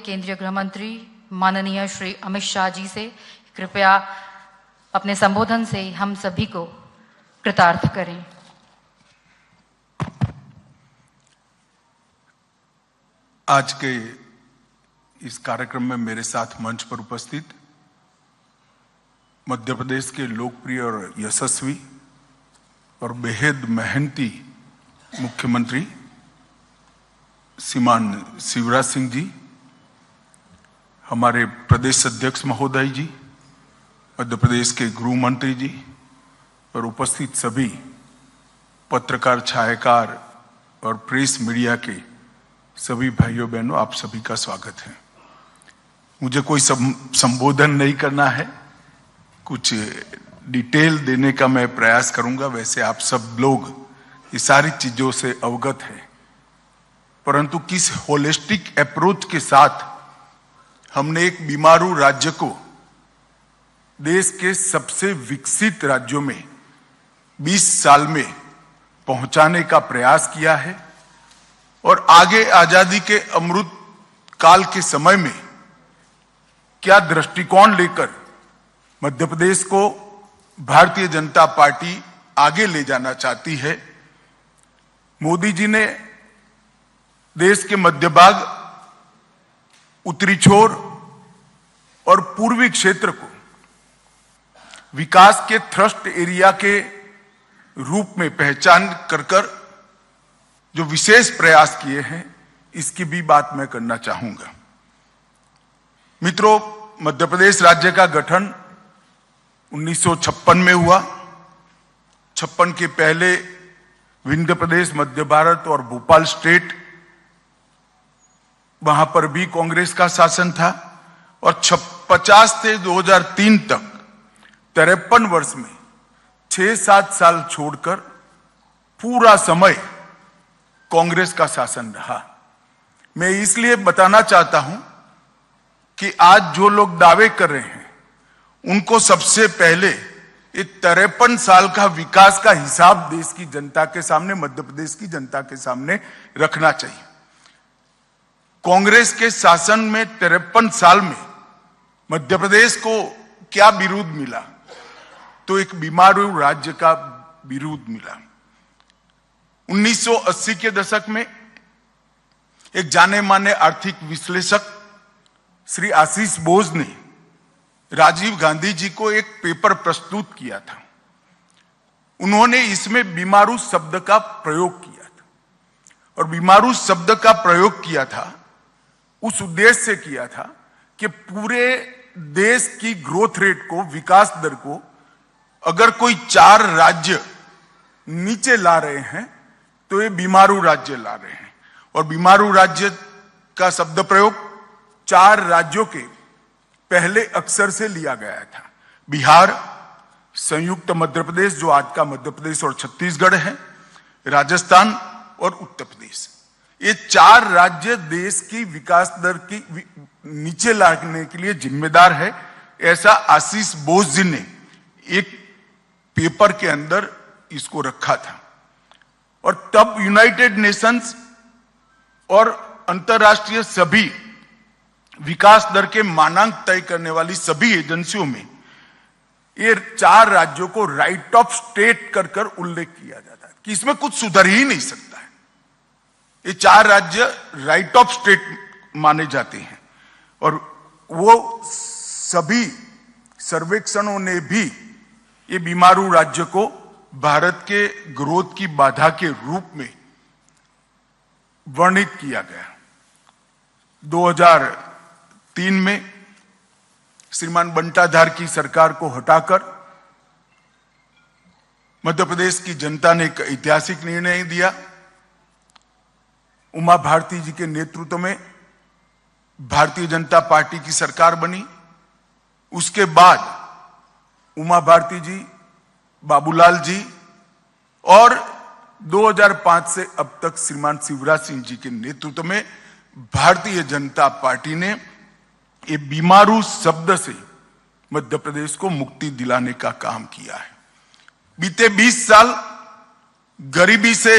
केंद्रीय गृह मंत्री माननीय श्री अमित शाह जी से कृपया अपने संबोधन से हम सभी को कृतार्थ करें। आज के इस कार्यक्रम में मेरे साथ मंच पर उपस्थित मध्य प्रदेश के लोकप्रिय और यशस्वी और बेहद मेहनती मुख्यमंत्री श्रीमान शिवराज सिंह जी, हमारे प्रदेश अध्यक्ष महोदय जी, मध्य प्रदेश के गृह मंत्री जी और उपस्थित सभी पत्रकार, छायाकार और प्रेस मीडिया के सभी भाइयों बहनों, आप सभी का स्वागत है। मुझे कोई संबोधन नहीं करना है, कुछ डिटेल देने का मैं प्रयास करूंगा। वैसे आप सब लोग ये सारी चीजों से अवगत हैं, परंतु किस होलिस्टिक अप्रोच के साथ हमने एक बीमारू राज्य को देश के सबसे विकसित राज्यों में 20 साल में पहुंचाने का प्रयास किया है और आगे आजादी के अमृत काल के समय में क्या दृष्टिकोण लेकर मध्य प्रदेश को भारतीय जनता पार्टी आगे ले जाना चाहती है। मोदी जी ने देश के मध्य भाग, उत्तरी छोर और पूर्वी क्षेत्र को विकास के थ्रस्ट एरिया के रूप में पहचान कर जो विशेष प्रयास किए हैं, इसकी भी बात मैं करना चाहूंगा। मित्रों, मध्य प्रदेश राज्य का गठन 1956 में हुआ। 56 के पहले विंध्य प्रदेश, मध्य भारत और भोपाल स्टेट, वहां पर भी कांग्रेस का शासन था और 50 से 2003 तक 53 वर्ष में 6-7 साल छोड़कर पूरा समय कांग्रेस का शासन रहा। मैं इसलिए बताना चाहता हूं कि आज जो लोग दावे कर रहे हैं उनको सबसे पहले ये 53 साल का विकास का हिसाब देश की जनता के सामने, मध्य प्रदेश की जनता के सामने रखना चाहिए। कांग्रेस के शासन में 53 साल में मध्य प्रदेश को क्या विरोध मिला? तो एक बीमारू राज्य का विरोध मिला। 1980 के दशक में एक जाने माने आर्थिक विश्लेषक श्री आशीष बोस ने राजीव गांधी जी को एक पेपर प्रस्तुत किया था। उन्होंने इसमें बीमारू शब्द का प्रयोग किया था और बीमारू शब्द का प्रयोग किया था उस उद्देश्य से किया था कि पूरे देश की ग्रोथ रेट को, विकास दर को अगर कोई 4 राज्य नीचे ला रहे हैं तो ये बीमारू राज्य ला रहे हैं। और बीमारू राज्य का शब्द प्रयोग 4 राज्यों के पहले अक्षर से लिया गया था। बिहार, संयुक्त मध्य प्रदेश जो आज का मध्य प्रदेश और छत्तीसगढ़ है, राजस्थान और उत्तर प्रदेश। ये 4 राज्य देश की विकास दर की नीचे लाने के लिए जिम्मेदार है, ऐसा आशीष बोस जी ने एक पेपर के अंदर इसको रखा था। और तब यूनाइटेड नेशंस और अंतरराष्ट्रीय सभी विकास दर के मानांक तय करने वाली सभी एजेंसियों में ये 4 राज्यों को राइट ऑफ स्टेट कर उल्लेख किया जाता है कि इसमें कुछ सुधर ही नहीं सकता है। ये 4 राज्य राइट ऑफ स्टेट माने जाते हैं और वो सभी सर्वेक्षणों ने भी ये बीमारू राज्य को भारत के ग्रोथ की बाधा के रूप में वर्णित किया गया। 2003 में श्रीमान बंटाधार की सरकार को हटाकर मध्य प्रदेश की जनता ने एक ऐतिहासिक निर्णय दिया। उमा भारती जी के नेतृत्व में भारतीय जनता पार्टी की सरकार बनी। उसके बाद उमा भारती जी, बाबूलाल जी और 2005 से अब तक श्रीमान शिवराज सिंह जी के नेतृत्व में भारतीय जनता पार्टी ने ये बीमारू शब्द से मध्य प्रदेश को मुक्ति दिलाने का काम किया है। बीते 20 साल गरीबी से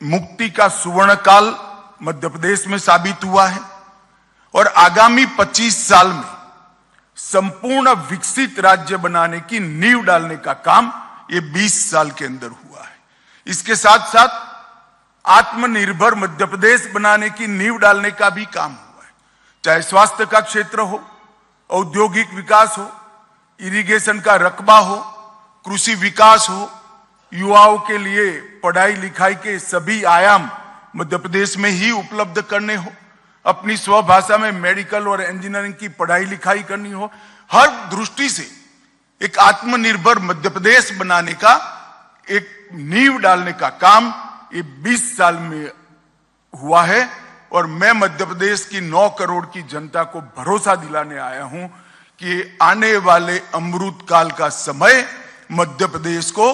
मुक्ति का सुवर्ण काल मध्य प्रदेश में साबित हुआ है और आगामी 25 साल में संपूर्ण विकसित राज्य बनाने की नींव डालने का काम ये 20 साल के अंदर हुआ है। इसके साथ साथ आत्मनिर्भर मध्य प्रदेश बनाने की नींव डालने का भी काम हुआ है, चाहे स्वास्थ्य का क्षेत्र हो, औद्योगिक विकास हो, इरिगेशन का रकबा हो, कृषि विकास हो, युवाओं के लिए पढ़ाई लिखाई के सभी आयाम मध्य प्रदेश में ही उपलब्ध करने हो, अपनी स्वभाषा में मेडिकल और इंजीनियरिंग की पढ़ाई लिखाई करनी हो। हर दृष्टि से एक आत्मनिर्भर मध्य प्रदेश बनाने का एक नींव डालने का काम ये 20 साल में हुआ है। और मैं मध्य प्रदेश की 9 करोड़ की जनता को भरोसा दिलाने आया हूं कि आने वाले अमृत काल का समय मध्य प्रदेश को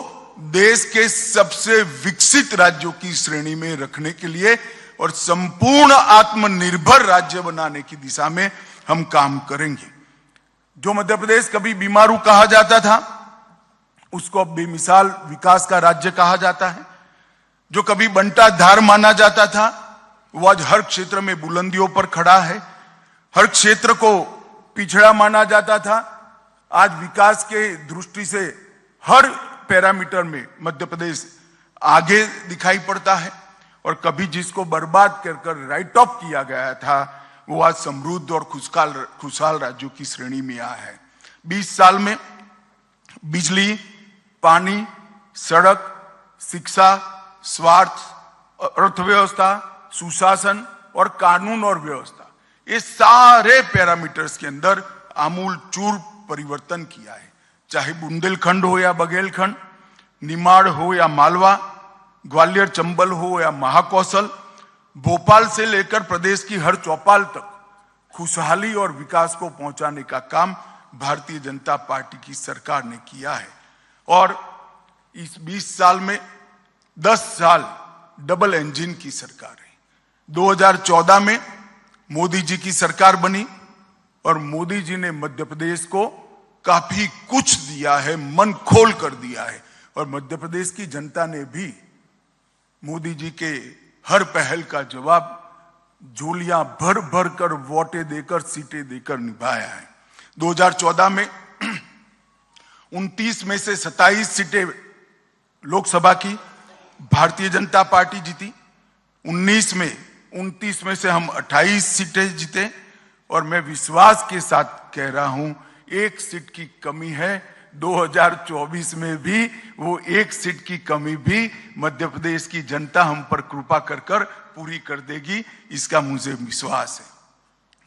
देश के सबसे विकसित राज्यों की श्रेणी में रखने के लिए और संपूर्ण आत्मनिर्भर राज्य बनाने की दिशा में हम काम करेंगे। जो मध्य प्रदेश कभी बीमारू कहा जाता था, उसको अब बेमिसाल विकास का राज्य कहा जाता है। जो कभी बंटा धार माना जाता था, वो आज हर क्षेत्र में बुलंदियों पर खड़ा है। हर क्षेत्र को पिछड़ा माना जाता था, आज विकास के दृष्टि से हर पैरामीटर में मध्य प्रदेश आगे दिखाई पड़ता है। और कभी जिसको बर्बाद कर राइट ऑफ किया गया था, वो आज समृद्ध और खुशहाल राज्यों की श्रेणी में आया है। 20 साल में बिजली, पानी, सड़क, शिक्षा, स्वास्थ्य, अर्थव्यवस्था, सुशासन और कानून और व्यवस्था, ये सारे पैरामीटर्स के अंदर आमूल चूर परिवर्तन किया है। चाहे बुंदेलखंड हो या बघेलखंड, निमाड़ हो या मालवा, ग्वालियर चंबल हो या महाकौशल, भोपाल से लेकर प्रदेश की हर चौपाल तक खुशहाली और विकास को पहुंचाने का काम भारतीय जनता पार्टी की सरकार ने किया है। और इस 20 साल में 10 साल डबल इंजन की सरकार है। 2014 में मोदी जी की सरकार बनी और मोदी जी ने मध्य प्रदेश को काफी कुछ दिया है, मन खोल कर दिया है। और मध्य प्रदेश की जनता ने भी मोदी जी के हर पहल का जवाब झोलियां भर भर कर वोटें देकर, सीटें देकर निभाया है। 2014 में 29 में से 27 सीटें लोकसभा की भारतीय जनता पार्टी जीती। 29 में से हम 28 सीटें जीते। और मैं विश्वास के साथ कह रहा हूं, 1 सीट की कमी है। 2024 में भी वो 1 सीट की कमी भी मध्य प्रदेश की जनता हम पर कृपा कर पूरी कर देगी, इसका मुझे विश्वास है।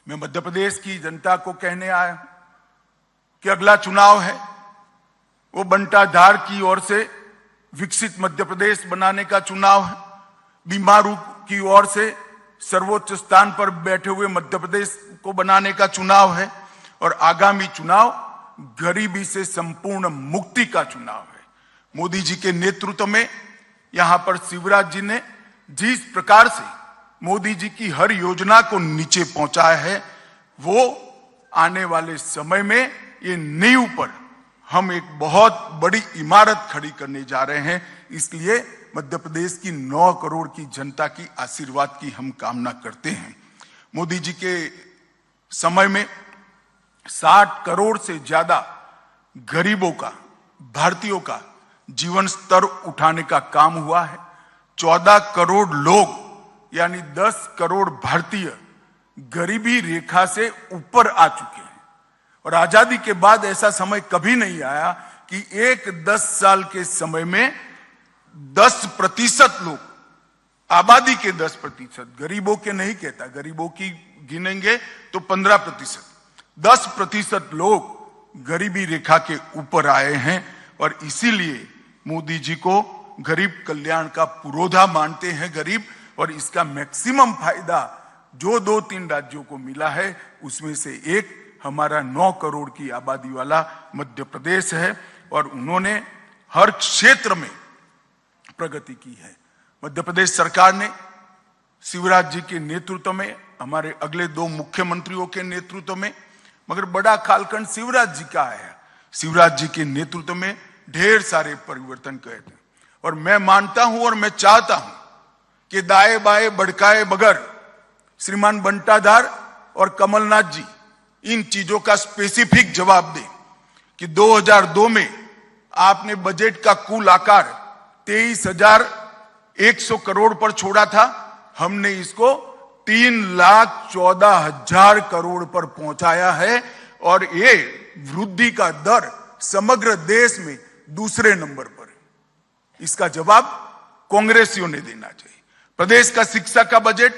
मैं मध्य प्रदेश की जनता को कहने आया हूं कि अगला चुनाव है वो बंटाधार की ओर से विकसित मध्य प्रदेश बनाने का चुनाव है, बीमारू की ओर से सर्वोच्च स्थान पर बैठे हुए मध्य प्रदेश को बनाने का चुनाव है। और आगामी चुनाव गरीबी से संपूर्ण मुक्ति का चुनाव है। मोदी जी के नेतृत्व में यहां पर शिवराज जी ने जिस प्रकार से मोदी जी की हर योजना को नीचे पहुंचाया है, वो आने वाले समय में ये नींव पर हम एक बहुत बड़ी इमारत खड़ी करने जा रहे हैं। इसलिए मध्य प्रदेश की 9 करोड़ की जनता की आशीर्वाद की हम कामना करते हैं। मोदी जी के समय में 60 करोड़ से ज्यादा गरीबों का, भारतीयों का जीवन स्तर उठाने का काम हुआ है। 14 करोड़ लोग यानी 10 करोड़ भारतीय गरीबी रेखा से ऊपर आ चुके हैं। और आजादी के बाद ऐसा समय कभी नहीं आया कि एक 10 साल के समय में 10% लोग, आबादी के 10%, गरीबों के नहीं कहता, गरीबों की गिनेंगे तो 15%, 10% लोग गरीबी रेखा के ऊपर आए हैं। और इसीलिए मोदी जी को गरीब कल्याण का पुरोधा मानते हैं गरीब। और इसका मैक्सिमम फायदा जो 2-3 राज्यों को मिला है, उसमें से एक हमारा 9 करोड़ की आबादी वाला मध्य प्रदेश है। और उन्होंने हर क्षेत्र में प्रगति की है। मध्य प्रदेश सरकार ने शिवराज जी के नेतृत्व में, हमारे अगले 2 मुख्यमंत्रियों के नेतृत्व में, मगर बड़ा कालखंड शिवराज जी का है, शिवराज जी के नेतृत्व में ढेर सारे परिवर्तन किए थे। और मैं मानता हूं और मैं चाहता हूं कि दाएं बाएं भड़काए बगैर श्रीमान बंटाधार और कमलनाथ जी इन चीजों का स्पेसिफिक जवाब दें कि 2002 में आपने बजट का कुल आकार 23,100 करोड़ पर छोड़ा था, हमने इसको 3,14,000 करोड़ पर पहुंचाया है और ये वृद्धि का दर समग्र देश में दूसरे नंबर पर है। इसका जवाब कांग्रेसियों ने देना चाहिए। प्रदेश का शिक्षा का बजट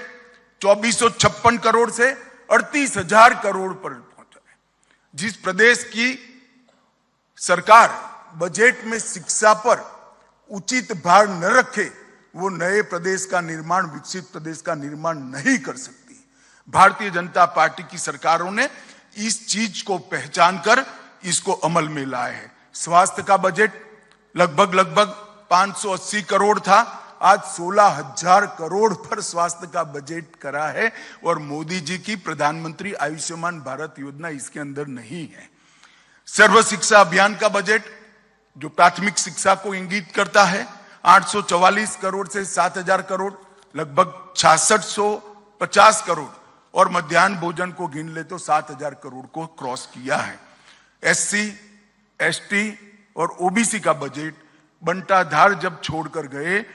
2,456 करोड़ से 38,000 करोड़ पर पहुंचा है। जिस प्रदेश की सरकार बजट में शिक्षा पर उचित भार न रखे वो नए प्रदेश का निर्माण, विकसित प्रदेश का निर्माण नहीं कर सकती। भारतीय जनता पार्टी की सरकारों ने इस चीज को पहचान कर इसको अमल में लाए हैं। स्वास्थ्य का बजट लगभग 580 करोड़ था, आज 16,000 करोड़ पर स्वास्थ्य का बजट करा है और मोदी जी की प्रधानमंत्री आयुष्मान भारत योजना इसके अंदर नहीं है। सर्व शिक्षा अभियान का बजट जो प्राथमिक शिक्षा को इंगित करता है 844 करोड़ से 7,000 करोड़, लगभग 6650 करोड़ और मध्याह्न भोजन को गिन ले तो 7,000 करोड़ को क्रॉस किया है। एससी, एसटी और ओबीसी का बजट बंटाधार जब छोड़कर गए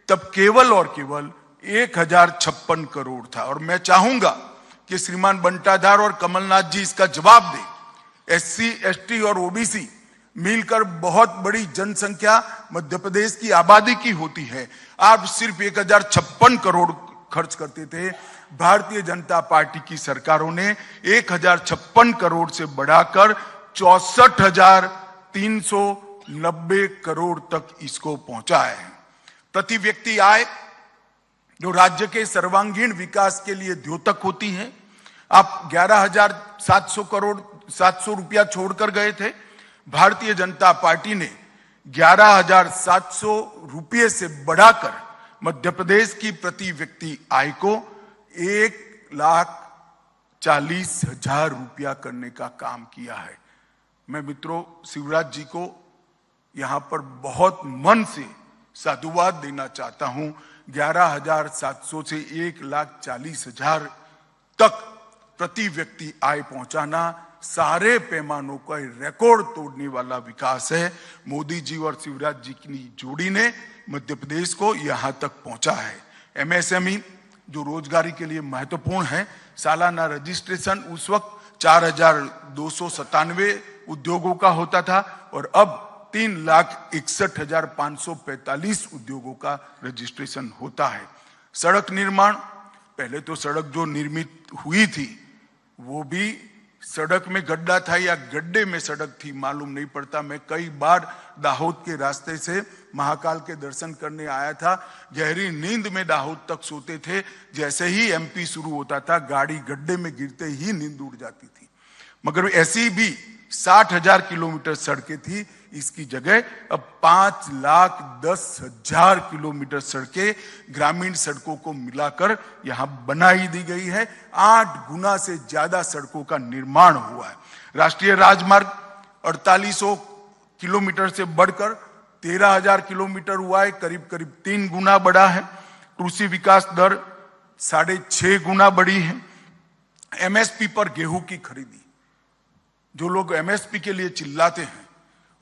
तब केवल और केवल 1,056 करोड़ था और मैं चाहूंगा कि श्रीमान बंटाधार और कमलनाथ जी इसका जवाब दें। एससी, एसटी और ओबीसी मिलकर बहुत बड़ी जनसंख्या मध्य प्रदेश की आबादी की होती है। आप सिर्फ 1,056 करोड़ खर्च करते थे, भारतीय जनता पार्टी की सरकारों ने 1,056 करोड़ से बढ़ाकर 64,390 करोड़ तक इसको पहुंचाया है। प्रति व्यक्ति आय जो राज्य के सर्वांगीण विकास के लिए द्योतक होती है, आप 11,700 रुपया छोड़कर गए थे। भारतीय जनता पार्टी ने 11,700 रुपये से बढ़ाकर मध्य प्रदेश की प्रति व्यक्ति आय को 1,40,000 रुपया करने का काम किया है। मैं मित्रों शिवराज जी को यहां पर बहुत मन से साधुवाद देना चाहता हूं। 11,700 से 1,40,000 तक प्रति व्यक्ति आय पहुंचाना सारे पैमानों का रिकॉर्ड तोड़ने वाला विकास है। मोदी जी और शिवराज जी की जोड़ी ने मध्य प्रदेश को यहां तक पहुंचा है। एमएसएमई जो रोजगारी के लिए महत्वपूर्ण है, सालाना रजिस्ट्रेशन उस वक्त 4,297 उद्योगों का होता था और अब 3,61,545 उद्योगों का रजिस्ट्रेशन होता है। सड़क निर्माण, पहले तो सड़क जो निर्मित हुई थी वो भी सड़क में गड्ढा था या गड्ढे में सड़क थी मालूम नहीं पड़ता। मैं कई बार दाहोद के रास्ते से महाकाल के दर्शन करने आया था, गहरी नींद में दाहोद तक सोते थे। जैसे ही एमपी शुरू होता था गाड़ी गड्ढे में गिरते ही नींद उड़ जाती थी। मगर ऐसी भी 60,000 किलोमीटर सड़कें थी, इसकी जगह अब 5,10,000 किलोमीटर सड़कें ग्रामीण सड़कों को मिलाकर यहां बनाई दी गई है। 8 गुना से ज्यादा सड़कों का निर्माण हुआ है। राष्ट्रीय राजमार्ग 4,800 किलोमीटर से बढ़कर 13,000 किलोमीटर हुआ है, करीब 3 गुना बढ़ा है। कृषि विकास दर 6.5 गुना बढ़ी है। एमएसपी पर गेहूं की खरीदी, जो लोग एमएसपी के लिए चिल्लाते हैं,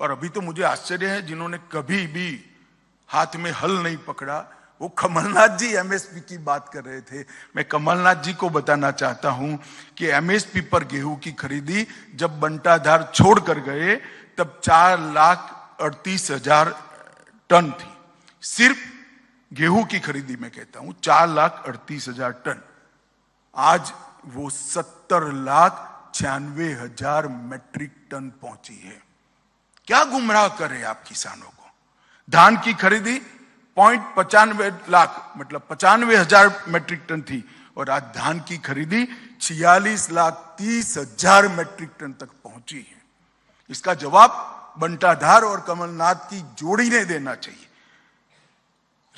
और अभी तो मुझे आश्चर्य है जिन्होंने कभी भी हाथ में हल नहीं पकड़ा, वो कमलनाथ जी एमएसपी की बात कर रहे थे। मैं कमलनाथ जी को बताना चाहता हूं कि एमएसपी पर गेहूं की खरीदी जब बंटाधार छोड़कर गए तब 4,38,000 टन थी। सिर्फ गेहूं की खरीदी में कहता हूं 4,38,000 टन। आज वो 70,96,000 मैट्रिक टन पहुंची है। क्या गुमराह कर रहे हैं आप किसानों को। धान की खरीदी 0.95 लाख मतलब 95,000 मैट्रिक टन थी और आज धान की खरीदी 46,30,000 मैट्रिक टन तक पहुंची है। इसका जवाब बंटाधार और कमलनाथ की जोड़ी ने देना चाहिए।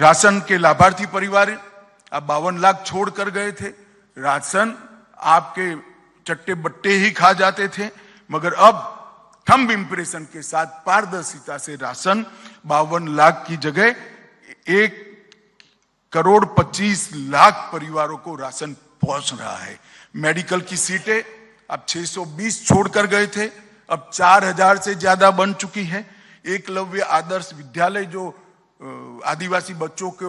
राशन के लाभार्थी परिवार आप 52 लाख छोड़ कर गए थे। राशन आपके चट्टे बट्टे ही खा जाते थे, मगर अब थंब इंप्रेशन के साथ पारदर्शिता से राशन 52 लाख की जगह 1,25,00,000 परिवारों को राशन पहुंच रहा है। मेडिकल की सीटें अब 620 छोड़कर गए थे, अब 4000 से ज्यादा बन चुकी है। एकलव्य आदर्श विद्यालय जो आदिवासी बच्चों के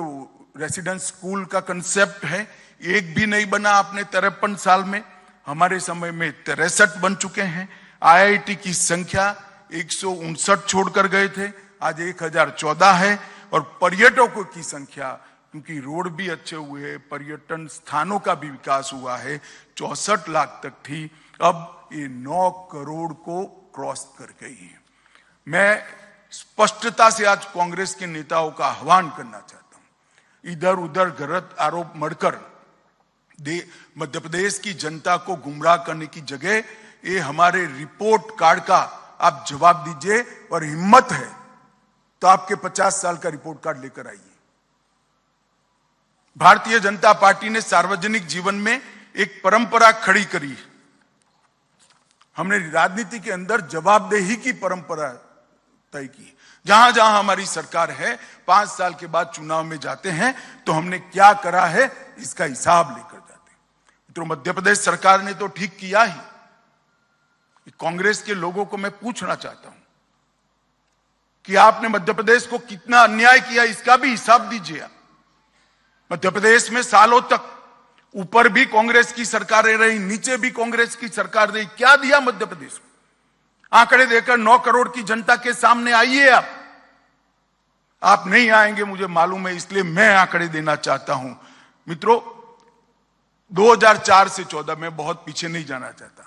रेसिडेंस स्कूल का कंसेप्ट है, एक भी नहीं बना आपने 53 साल में। हमारे समय में 63 बन चुके हैं। IIT की संख्या 159 छोड़कर गए थे, आज 1014 है। और पर्यटकों की संख्या, क्योंकि रोड भी अच्छे हुए हैं, पर्यटन स्थानों का भी विकास हुआ है, 64 लाख तक थी, अब ये 9 करोड़ को क्रॉस कर गई है। मैं स्पष्टता से आज कांग्रेस के नेताओं का आह्वान करना चाहता हूं, इधर उधर गलत आरोप मढ़कर मध्य प्रदेश की जनता को गुमराह करने की जगह ये हमारे रिपोर्ट कार्ड का आप जवाब दीजिए, और हिम्मत है तो आपके 50 साल का रिपोर्ट कार्ड लेकर आइए। भारतीय जनता पार्टी ने सार्वजनिक जीवन में एक परंपरा खड़ी करी है। हमने राजनीति के अंदर जवाबदेही की परंपरा तय की। जहां जहां हमारी सरकार है, 5 साल के बाद चुनाव में जाते हैं तो हमने क्या करा है इसका हिसाब लेकर जाते हैं। तो मध्य प्रदेश सरकार ने तो ठीक किया ही। कांग्रेस के लोगों को मैं पूछना चाहता हूं कि आपने मध्य प्रदेश को कितना अन्याय किया, इसका भी हिसाब दीजिए आप। मध्य प्रदेश में सालों तक ऊपर भी कांग्रेस की सरकारें रही, नीचे भी कांग्रेस की सरकार रही, क्या दिया मध्य प्रदेश को? आंकड़े देकर 9 करोड़ की जनता के सामने आइए आप नहीं आएंगे मुझे मालूम है, इसलिए मैं आंकड़े देना चाहता हूं। मित्रों, 2004 से 14 में बहुत पीछे नहीं जाना चाहता।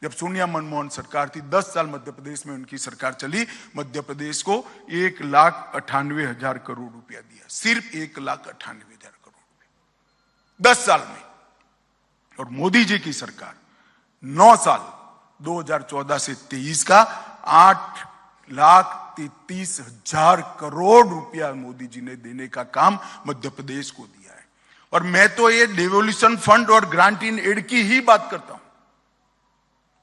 जब सोनिया मनमोहन सरकार थी, 10 साल मध्य प्रदेश में उनकी सरकार चली, मध्य प्रदेश को 1,98,000 करोड़ रुपया दिया, सिर्फ 1,98,000 करोड़ रुपया 10 साल में। और मोदी जी की सरकार 9 साल 2014 से 23 का 8,33,000 करोड़ रुपया मोदी जी ने देने का काम मध्य प्रदेश को दिया है। और मैं तो ये डेवोल्यूशन फंड और ग्रांट इन एड की ही बात करता हूं।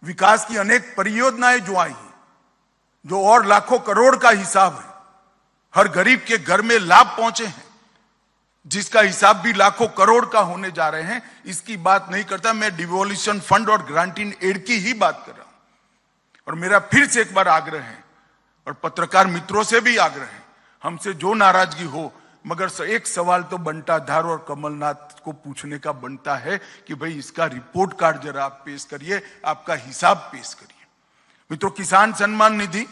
विकास की अनेक परियोजनाएं जो आई हैं, जो और लाखों करोड़ का हिसाब है, हर गरीब के घर में लाभ पहुंचे हैं, जिसका हिसाब भी लाखों करोड़ का होने जा रहे हैं, इसकी बात नहीं करता। मैं डिवोल्यूशन फंड और ग्रांट इन एड की ही बात कर रहा हूं। और मेरा फिर से एक बार आग्रह है, और पत्रकार मित्रों से भी आग्रह है, हमसे जो नाराजगी हो, मगर एक सवाल तो बंटा धार और कमलनाथ को पूछने का बनता है कि भाई इसका रिपोर्ट कार्ड जरा आप पेश करिए, आपका हिसाब पेश करिए। मित्रों, किसान सम्मान निधि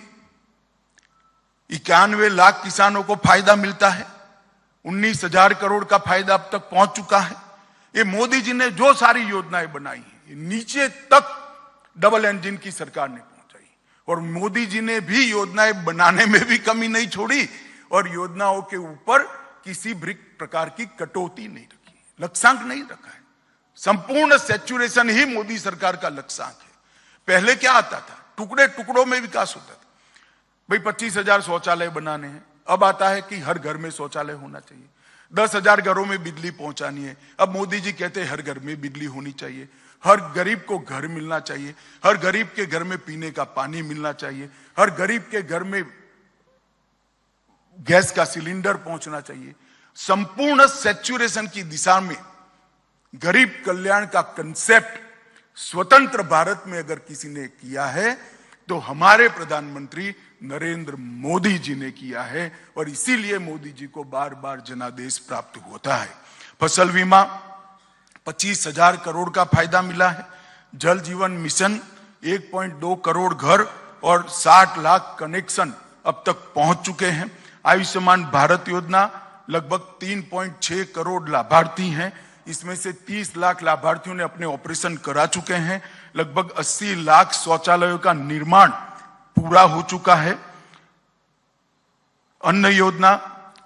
91 लाख किसानों को फायदा मिलता है, 19,000 करोड़ का फायदा अब तक पहुंच चुका है। ये मोदी जी ने जो सारी योजनाएं बनाई हैं, नीचे तक डबल इंजन की सरकार ने पहुंचाई, और मोदी जी ने भी योजनाएं बनाने में भी कमी नहीं छोड़ी, और योजनाओं के ऊपर किसी भी प्रकार की कटौती नहीं रखी, लक्ष्यांक नहीं रखा है। संपूर्ण सैचुरेशन ही मोदी सरकार का लक्ष्यांक है। पहले क्या आता था, टुकड़े टुकड़ों में विकास होता था। भाई 25,000 शौचालय बनाने हैं, अब आता है कि हर घर में शौचालय होना चाहिए। 10,000 घरों में बिजली पहुंचानी है, अब मोदी जी कहते हैं हर घर में बिजली होनी चाहिए। हर गरीब को घर मिलना चाहिए, हर गरीब के घर में पीने का पानी मिलना चाहिए, हर गरीब के घर में गैस का सिलेंडर पहुंचना चाहिए। संपूर्ण सैचुरेशन की दिशा में गरीब कल्याण का कंसेप्ट स्वतंत्र भारत में अगर किसी ने किया है तो हमारे प्रधानमंत्री नरेंद्र मोदी जी ने किया है, और इसीलिए मोदी जी को बार बार जनादेश प्राप्त होता है। फसल बीमा 25,000 करोड़ का फायदा मिला है। जल जीवन मिशन 1.2 करोड़ घर और 60 लाख कनेक्शन अब तक पहुंच चुके हैं। आयुष्मान भारत योजना लगभग 3.6 करोड़ लाभार्थी हैं, इसमें से 30 लाख लाभार्थियों ने अपने ऑपरेशन करा चुके हैं। लगभग 80 लाख शौचालयों का निर्माण पूरा हो चुका है। अन्न योजना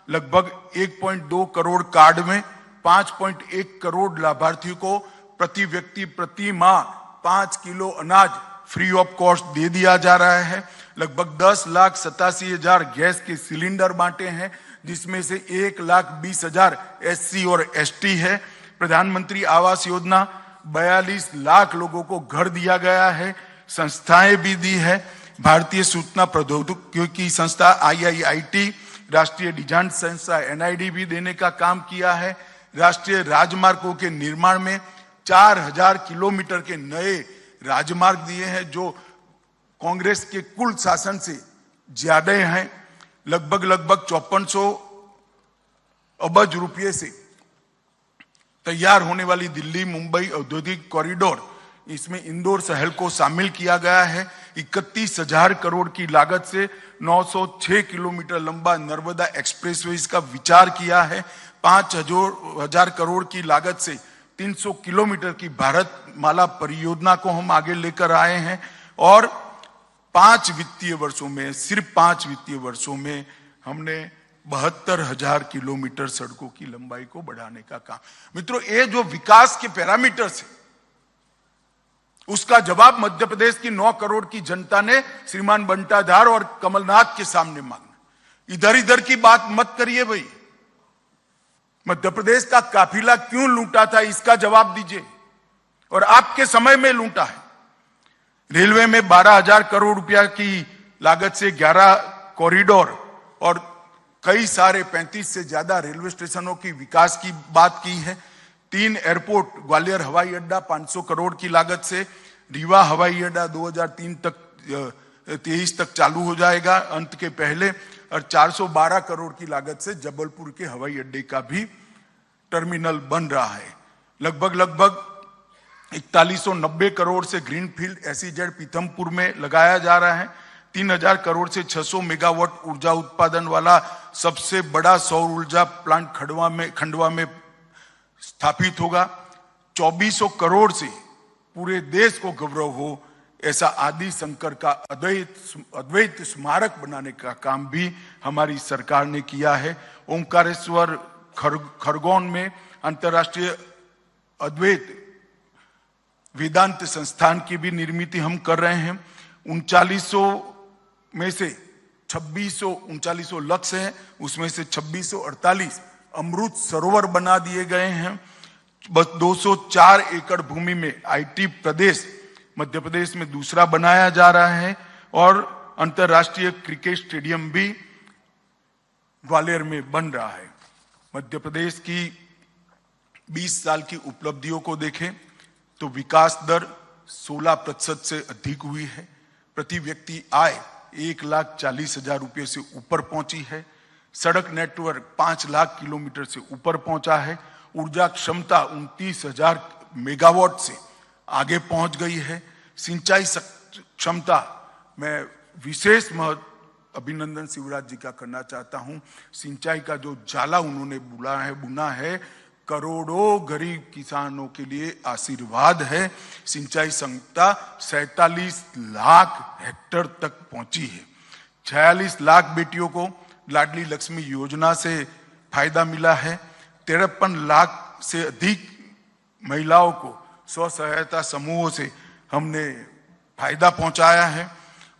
लगभग 1.2 करोड़ कार्ड में 5.1 करोड़ लाभार्थियों को प्रति व्यक्ति प्रति माह 5 किलो अनाज फ्री ऑफ कॉस्ट दे दिया जा रहा है। लगभग 10,87,000 गैस के सिलेंडर बांटे हैं, जिसमें से 1,20,000 SC और ST है। प्रधानमंत्री आवास योजना 42 लाख लोगों को घर दिया गया है। संस्थाएं भी दी है। भारतीय सूचना प्रौद्योगिकी संस्था IIIT, राष्ट्रीय डिजाइन संस्था NID भी देने का काम किया है। राष्ट्रीय राजमार्गों के निर्माण में 4000 किलोमीटर के नए राजमार्ग दिए हैं, जो कांग्रेस के कुल शासन से ज्यादा हैं। लगभग 5400 अबज रुपये से तैयार होने वाली दिल्ली मुंबई औद्योगिक कॉरिडोर, इसमें इंदौर शहर को शामिल किया गया है। 31,000 करोड़ की लागत से 906 किलोमीटर लंबा नर्मदा एक्सप्रेसवे का विचार किया है। 5,000 करोड़ की लागत से 300 किलोमीटर की भारत माला परियोजना को हम आगे लेकर आए हैं और 5 वित्तीय वर्षों में, सिर्फ 5 वित्तीय वर्षों में हमने 72,000 किलोमीटर सड़कों की लंबाई को बढ़ाने का काम। मित्रों, ये जो विकास के पैरामीटर्स है, उसका जवाब मध्य प्रदेश की 9 करोड़ की जनता ने श्रीमान बंटाधार और कमलनाथ के सामने मांगा। इधर इधर की बात मत करिए भाई। मध्य प्रदेश का काफिला क्यों लूटा था, इसका जवाब दीजिए। और आपके समय में लूटा है। रेलवे में 12,000 करोड़ रुपया की लागत से 11 कॉरिडोर और कई सारे 35 से ज्यादा रेलवे स्टेशनों की विकास की बात की है। 3 एयरपोर्ट, ग्वालियर हवाई अड्डा 500 करोड़ की लागत से, रीवा हवाई अड्डा 2023 तक चालू हो जाएगा अंत के पहले, और 412 करोड़ की लागत से जबलपुर के हवाई अड्डे का भी टर्मिनल बन रहा है। लगभग 4190 करोड़ से ग्रीनफील्ड SEZ पीथमपुर में लगाया जा रहा है। 3,000 करोड़ से 600 मेगावाट ऊर्जा उत्पादन वाला सबसे बड़ा सौर ऊर्जा प्लांट खंडवा में स्थापित होगा। 2400 करोड़ से पूरे देश को गौरव हो ऐसा आदि शंकर का अद्वैत स्मारक बनाने का काम भी हमारी सरकार ने किया है। ओंकारेश्वर खरगोन में अंतर्राष्ट्रीय अद्वैत वेदांत संस्थान की भी निर्मित हम कर रहे हैं। 3900 में से 2639 लक्ष्य है, उसमें से 2648 अमृत सरोवर बना दिए गए हैं। बस 204 एकड़ भूमि में IT प्रदेश मध्य प्रदेश में दूसरा बनाया जा रहा है और अंतर्राष्ट्रीय क्रिकेट स्टेडियम भी ग्वालियर में बन रहा है। मध्य प्रदेश की 20 साल की उपलब्धियों को देखें तो विकास दर 16% से अधिक हुई है। प्रति व्यक्ति आय 1,40,000 रुपये से ऊपर पहुंची है। सड़क नेटवर्क 5 लाख किलोमीटर से ऊपर पहुंचा है। ऊर्जा क्षमता 29,000 मेगावाट से आगे पहुंच गई है। सिंचाई क्षमता में विशेष अभिनंदन शिवराज जी का करना चाहता हूं। सिंचाई का जो जाला उन्होंने बुना है करोड़ों गरीब किसानों के लिए आशीर्वाद है। सिंचाई क्षमता 47 लाख हेक्टेयर तक पहुंची है। 46 लाख बेटियों को लाडली लक्ष्मी योजना से फायदा मिला है। 53 लाख से अधिक महिलाओं को स्व सहायता समूहों से हमने फायदा पहुंचाया है।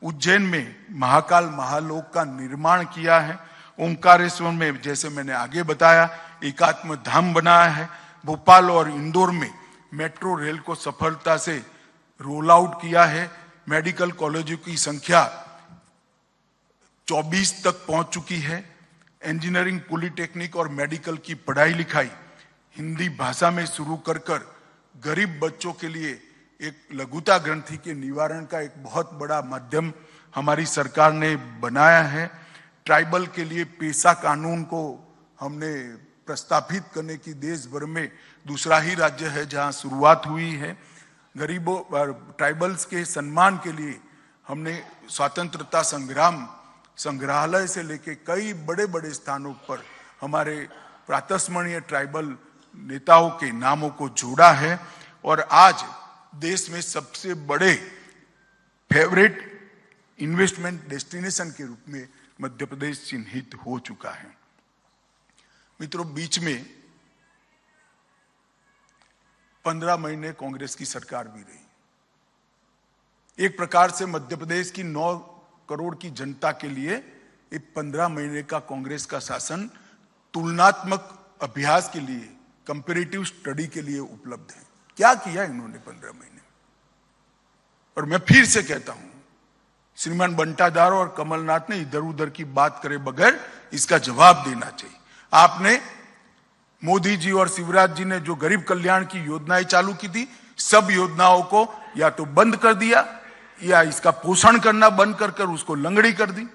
उज्जैन में महाकाल महालोक का निर्माण किया है। ओंकारेश्वर में, जैसे मैंने आगे बताया, एकात्म धाम बनाया है। भोपाल और इंदौर में मेट्रो रेल को सफलता से रोल आउट किया है। मेडिकल कॉलेजों की संख्या 24 तक पहुंच चुकी है। इंजीनियरिंग, पॉलिटेक्निक और मेडिकल की पढ़ाई लिखाई हिंदी भाषा में शुरू कर गरीब बच्चों के लिए एक लघुता ग्रंथि के निवारण का एक बहुत बड़ा माध्यम हमारी सरकार ने बनाया है। ट्राइबल के लिए पेशा कानून को हमने प्रस्तावित करने की देश भर में दूसरा ही राज्य है जहां शुरुआत हुई है। गरीबों ट्राइबल्स के सम्मान के लिए हमने स्वतंत्रता संग्राम संग्रहालय से लेके कई बड़े बड़े स्थानों पर हमारे प्रातस्मरणीय ट्राइबल नेताओं के नामों को जोड़ा है और आज देश में सबसे बड़े फेवरेट इन्वेस्टमेंट डेस्टिनेशन के रूप में मध्य प्रदेश चिन्हित हो चुका है। मित्रों, बीच में 15 महीने कांग्रेस की सरकार भी रही। एक प्रकार से मध्य प्रदेश की 9 करोड़ की जनता के लिए एक 15 महीने का कांग्रेस का शासन तुलनात्मक अभ्यास के लिए, कंपैरेटिव स्टडी के लिए उपलब्ध है। क्या किया इन्होंने 15 महीने? और मैं फिर से कहता हूं, श्रीमान बंटाधार और कमलनाथ ने इधर उधर की बात करे बगैर इसका जवाब देना चाहिए। आपने मोदी जी और शिवराज जी ने जो गरीब कल्याण की योजनाएं चालू की थी, सब योजनाओं को या तो बंद कर दिया या इसका पोषण करना बंद कर कर उसको लंगड़ी कर दी।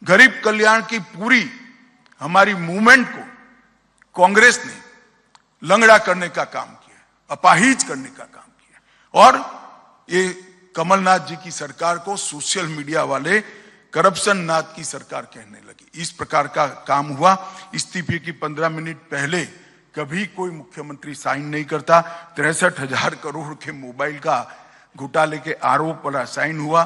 गरीब कल्याण की पूरी हमारी मूवमेंट को कांग्रेस ने लंगड़ा करने का काम किया, अपाहिज करने का काम किया। और ये कमलनाथ जी की सरकार को सोशल मीडिया वाले करप्शन नाथ की सरकार कहने लगी। इस प्रकार का काम हुआ। इस्तीफे की 15 मिनट पहले कभी कोई मुख्यमंत्री साइन नहीं करता। 63,000 करोड़ के मोबाइल का घोटाले के आरोप पर साइन हुआ।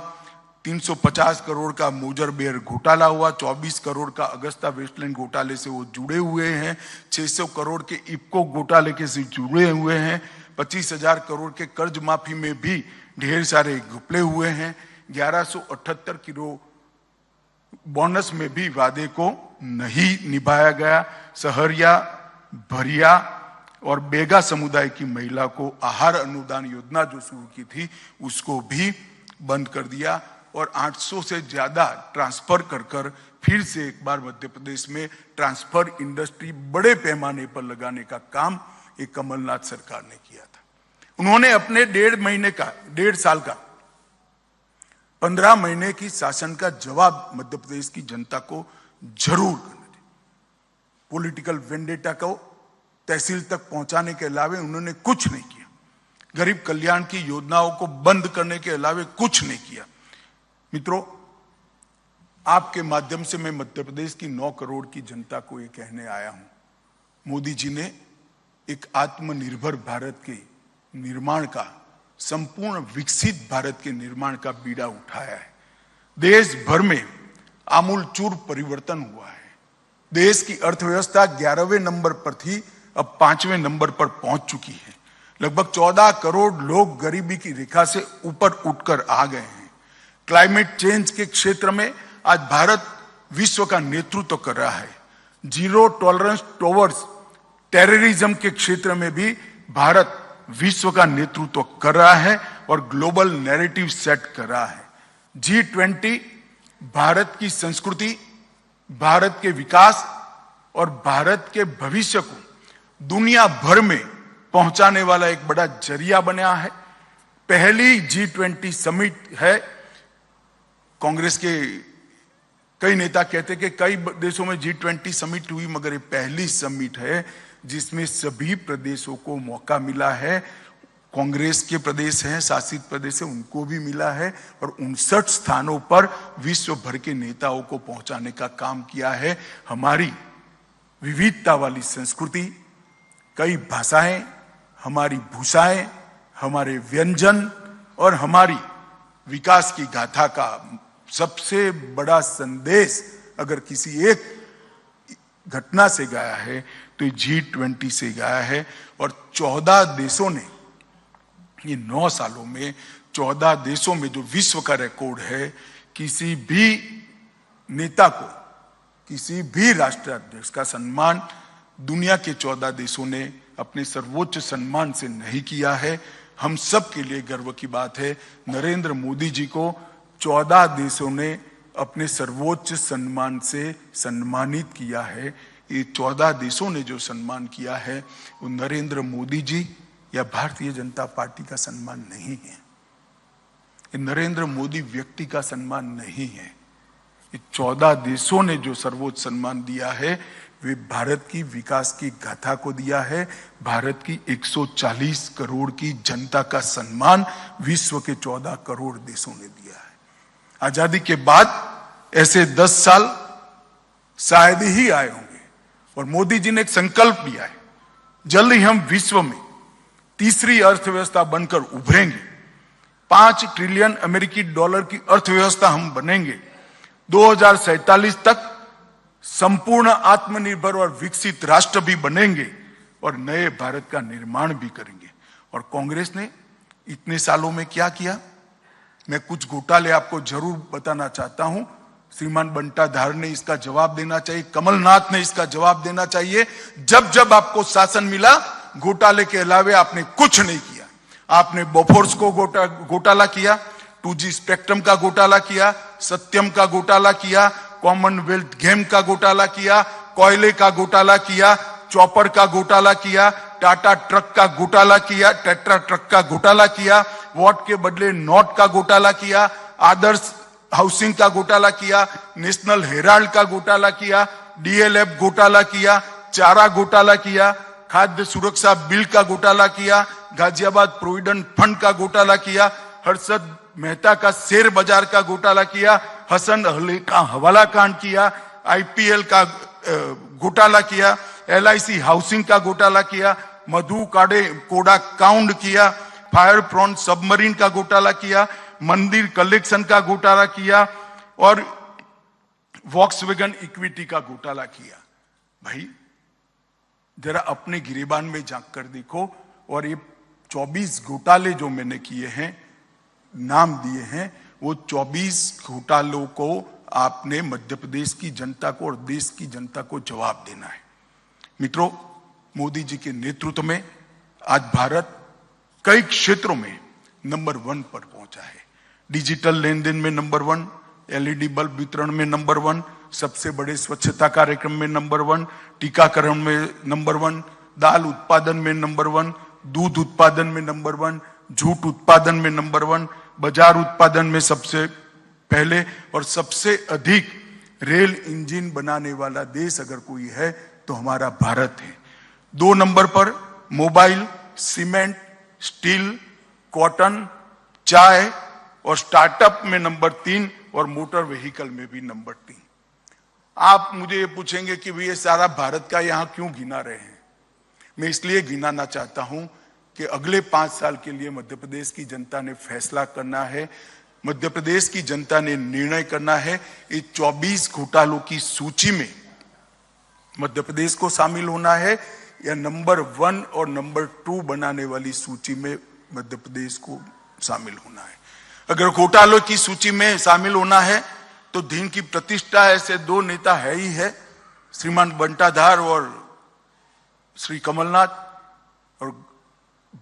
350 करोड़ का मोजर बेयर घोटाला हुआ। 24 करोड़ का अगस्ता वेस्टलैंड घोटाले से वो जुड़े हुए हैं। 600 करोड़ के इफ्को घोटाले के से जुड़े हुए हैं। 25,000 करोड़ के कर्ज माफी में भी ढेर सारे घपले हुए हैं। 1178 किलो बोनस में भी वादे को नहीं निभाया गया। सहरिया, भरिया और बेगा समुदाय की महिला को आहार अनुदान योजना जो शुरू की थी उसको भी बंद कर दिया। और 800 से ज्यादा ट्रांसफर कर फिर से एक बार मध्य प्रदेश में ट्रांसफर इंडस्ट्री बड़े पैमाने पर लगाने का काम एक कमलनाथ सरकार ने किया था। उन्होंने अपने 1.5 साल का 15 महीने की शासन का जवाब मध्य प्रदेश की जनता को जरूर करना चाहिए। पॉलिटिकल वेंडेटा को तहसील तक पहुंचाने के अलावे उन्होंने कुछ नहीं किया। गरीब कल्याण की योजनाओं को बंद करने के अलावे कुछ नहीं किया। मित्रों, आपके माध्यम से मैं मध्य प्रदेश की 9 करोड़ की जनता को ये कहने आया हूं, मोदी जी ने एक आत्मनिर्भर भारत के निर्माण का, संपूर्ण विकसित भारत के निर्माण का बीड़ा उठाया है। देश भर में आमूलचूर परिवर्तन हुआ है। देश की अर्थव्यवस्था 11वें नंबर पर थी, अब 5वें नंबर पर पहुंच चुकी है। लगभग 14 करोड़ लोग गरीबी की रेखा से ऊपर उठकर आ गए हैं। क्लाइमेट चेंज के क्षेत्र में आज भारत विश्व का नेतृत्व कर रहा है। जीरो टॉलरेंस टुवर्ड्स टेररिज्म के क्षेत्र में भी भारत विश्व का नेतृत्व कर रहा है और ग्लोबल नैरेटिव सेट कर रहा है। G20 भारत की संस्कृति, भारत के विकास और भारत के भविष्य को दुनिया भर में पहुंचाने वाला एक बड़ा जरिया बना है। पहली G20 समिट है। कांग्रेस के कई नेता कहते कि कई देशों में G20 समिट हुई, मगर ये पहली समिट है जिसमें सभी प्रदेशों को मौका मिला है। कांग्रेस के प्रदेश हैं, शासित प्रदेश है, उनको भी मिला है और 59 स्थानों पर विश्व भर के नेताओं को पहुंचाने का काम किया है। हमारी विविधता वाली संस्कृति, कई भाषाएं, हमारी भूषाएं, हमारे व्यंजन और हमारी विकास की गाथा का सबसे बड़ा संदेश अगर किसी एक घटना से गाया है तो G20 से गाया है। और 14 देशों ने ये 9 सालों में 14 देशों में जो विश्व का रिकॉर्ड है, किसी भी नेता को, किसी भी राष्ट्राध्यक्ष का सम्मान दुनिया के 14 देशों ने अपने सर्वोच्च सम्मान से नहीं किया है। हम सब के लिए गर्व की बात है, नरेंद्र मोदी जी को 14 देशों ने अपने सर्वोच्च सम्मान से सम्मानित किया है। ये 14 देशों ने जो सम्मान किया है वो नरेंद्र मोदी जी या भारतीय जनता पार्टी का सम्मान नहीं है। ये नरेंद्र मोदी व्यक्ति का सम्मान नहीं है। ये 14 देशों ने जो सर्वोच्च सम्मान दिया है वे भारत की विकास की गाथा को दिया है। भारत की 140 करोड़ की जनता का सम्मान विश्व के 14 करोड़ देशों ने दिया है। आजादी के बाद ऐसे 10 साल शायद ही आए होंगे और मोदी जी ने एक संकल्प लिया है, जल्द ही हम विश्व में तीसरी अर्थव्यवस्था बनकर उभरेंगे। 5 ट्रिलियन अमेरिकी डॉलर की अर्थव्यवस्था हम बनेंगे। 2047 तक संपूर्ण आत्मनिर्भर और विकसित राष्ट्र भी बनेंगे और नए भारत का निर्माण भी करेंगे। और कांग्रेस ने इतने सालों में क्या किया, मैं कुछ घोटाले आपको जरूर बताना चाहता हूं। श्रीमान बंटाधार ने इसका जवाब देना चाहिए, कमलनाथ ने इसका जवाब देना चाहिए। जब जब आपको शासन मिला, घोटाले के अलावे आपने कुछ नहीं किया। आपने बोफोर्स को घोटाला किया, 2G स्पेक्ट्रम का घोटाला किया, सत्यम का घोटाला किया, कॉमनवेल्थ गेम का घोटाला किया, कोयले का घोटाला किया, चॉपर का घोटाला किया, टाटा ट्रक का घोटाला किया, टेट्रा ट्रक का घोटाला किया, वॉट के बदले नोट का घोटाला किया, आदर्श हाउसिंग का घोटाला किया, नेशनल हेराल्ड का घोटाला किया, डीएलएफ घोटाला किया, चारा घोटाला किया, खाद्य सुरक्षा बिल का घोटाला किया, गाजियाबाद प्रोविडेंट फंड का घोटाला किया, हर्षद मेहता का शेयर बाजार का घोटाला किया, हसन अली का हवाला कांड किया, आईपीएल का घोटाला किया, एलआईसी हाउसिंग का घोटाला किया, मधु कोड़ा काउंड किया, फायर फ्रॉन्ट सबमरीन का घोटाला किया, मंदिर कलेक्शन का घोटाला किया और वॉक्सवैगन इक्विटी का घोटाला किया। भाई जरा अपने गिरेबान में झांक कर देखो, और ये 24 घोटाले जो मैंने किए हैं, नाम दिए हैं, वो 24 घोटालों को आपने मध्य प्रदेश की जनता को और देश की जनता को जवाब देना है। मित्रों, मोदी जी के नेतृत्व में आज भारत कई क्षेत्रों में नंबर 1 पर पहुंचा है। डिजिटल लेन देन में नंबर 1, एलईडी बल्ब वितरण में नंबर 1, सबसे बड़े स्वच्छता कार्यक्रम में नंबर 1, टीकाकरण में नंबर 1, दाल उत्पादन में नंबर 1, दूध उत्पादन में नंबर 1, जूट उत्पादन में नंबर 1, बाजार उत्पादन में सबसे पहले, और सबसे अधिक रेल इंजन बनाने वाला देश अगर कोई है तो हमारा भारत है। 2 नंबर पर मोबाइल, सीमेंट, स्टील, कॉटन, चाय और स्टार्टअप में नंबर 3 और मोटर व्हीकल में भी नंबर 3। आप मुझे ये पूछेंगे कि ये सारा भारत का यहां क्यों गिना रहे हैं? मैं इसलिए गिनाना चाहता हूं कि अगले 5 साल के लिए मध्य प्रदेश की जनता ने फैसला करना है, मध्य प्रदेश की जनता ने निर्णय करना है। इस 24 घोटालों की सूची में मध्य प्रदेश को शामिल होना है या नंबर 1 और नंबर 2 बनाने वाली सूची में मध्य प्रदेश को शामिल होना है। अगर घोटालों की सूची में शामिल होना है तो दिन की प्रतिष्ठा ऐसे 2 नेता है ही है, श्रीमान बंटाधार और श्री कमलनाथ, और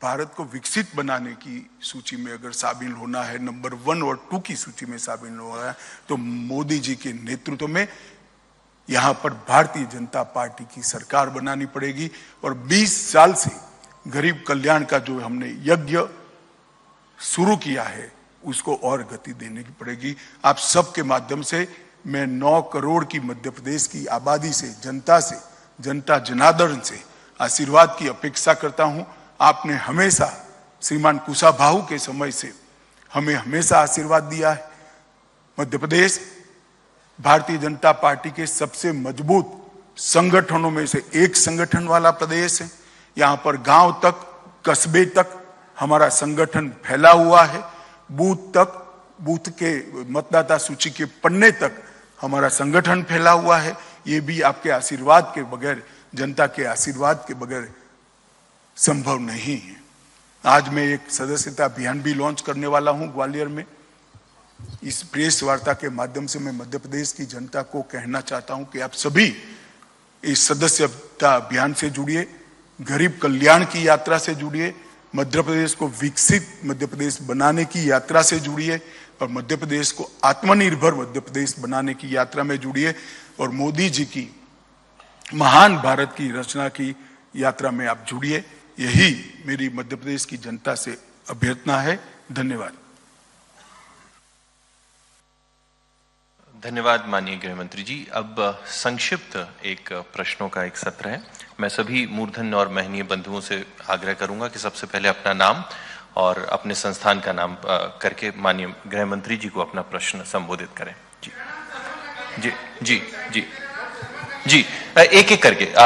भारत को विकसित बनाने की सूची में अगर शामिल होना है, नंबर 1 और 2 की सूची में शामिल होना है, तो मोदी जी के नेतृत्व में यहां पर भारतीय जनता पार्टी की सरकार बनानी पड़ेगी। और 20 साल से गरीब कल्याण का जो हमने यज्ञ शुरू किया है उसको और गति देने की पड़ेगी। आप सबके माध्यम से मैं 9 करोड़ की मध्य प्रदेश की आबादी से, जनता जनार्दन से आशीर्वाद की अपेक्षा करता हूं। आपने हमेशा श्रीमान कुशाभाऊ के समय से हमें हमेशा आशीर्वाद दिया है। मध्य प्रदेश भारतीय जनता पार्टी के सबसे मजबूत संगठनों में से एक संगठन वाला प्रदेश है। यहां पर गांव तक, कस्बे तक हमारा संगठन फैला हुआ है, बूथ तक, बूथ के मतदाता सूची के पन्ने तक हमारा संगठन फैला हुआ है। ये भी आपके आशीर्वाद के बगैर, जनता के आशीर्वाद के बगैर संभव नहीं है। आज मैं एक सदस्यता अभियान भी लॉन्च करने वाला हूं ग्वालियर में। इस प्रेस वार्ता के माध्यम से मैं मध्य प्रदेश की जनता को कहना चाहता हूं कि आप सभी इस सदस्यता अभियान से जुड़िए, गरीब कल्याण की यात्रा से जुड़िए, मध्य प्रदेश को विकसित मध्य प्रदेश बनाने की यात्रा से जुड़िए और मध्य प्रदेश को आत्मनिर्भर मध्य प्रदेश बनाने की यात्रा में जुड़िए और मोदी जी की महान भारत की रचना की यात्रा में आप जुड़िए। यही मेरी मध्य प्रदेश की जनता से अभ्यर्थना है। धन्यवाद। धन्यवाद माननीय गृह मंत्री जी। अब संक्षिप्त एक प्रश्नों का एक सत्र है। मैं सभी मूर्धन्य और महनीय बंधुओं से आग्रह करूंगा कि सबसे पहले अपना नाम और अपने संस्थान का नाम करके माननीय गृह मंत्री जी को अपना प्रश्न संबोधित करें। जी जी जी जी जी, एक एक करके